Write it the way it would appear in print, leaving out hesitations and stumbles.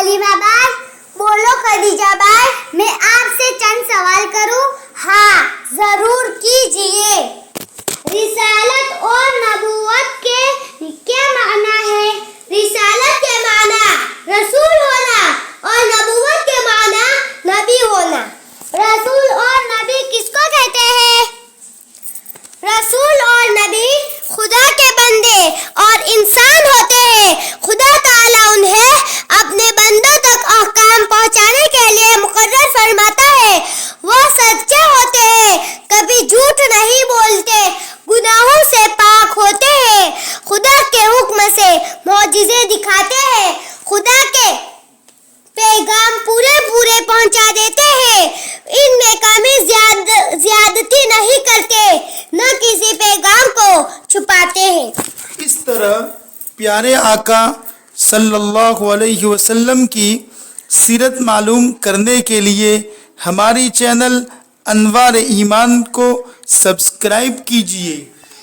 Halima by, بولو Khadija by, میں آپ سے چند سوال کروں؟ ہاں ضرور کیجئے۔ رسالت اور نبوت کے کیا معنی ہے؟ رسالت کے معنی رسول ہونا اور نبوت کے معنی نبی ہونا۔ رسول اور نبی کس کو کہتے ہیں؟ رسول اور نبی خدا کے بندے اور انسان ہوتے ہیں۔ خدا تعالیٰ انہیں اپنے بندوں تک احکام پہنچانے کے لیے مقرر فرماتا ہے۔ وہ سچے ہوتے ہیں، کبھی جھوٹ نہیں بولتے، گناہوں سے پاک ہوتے ہیں، خدا کے حکم سے معجزے دکھاتے ہیں، خدا کے پیغام پورے پہنچا دیتے ہیں، ان میں کمی زیادتی نہیں کرتے، نہ کسی پیغام کو چھپاتے ہیں۔ اس طرح پیارے آقا صلی اللہ علیہ وسلم کی سیرت معلوم کرنے کے لیے ہماری چینل انوار ایمان کو سبسکرائب کیجیے۔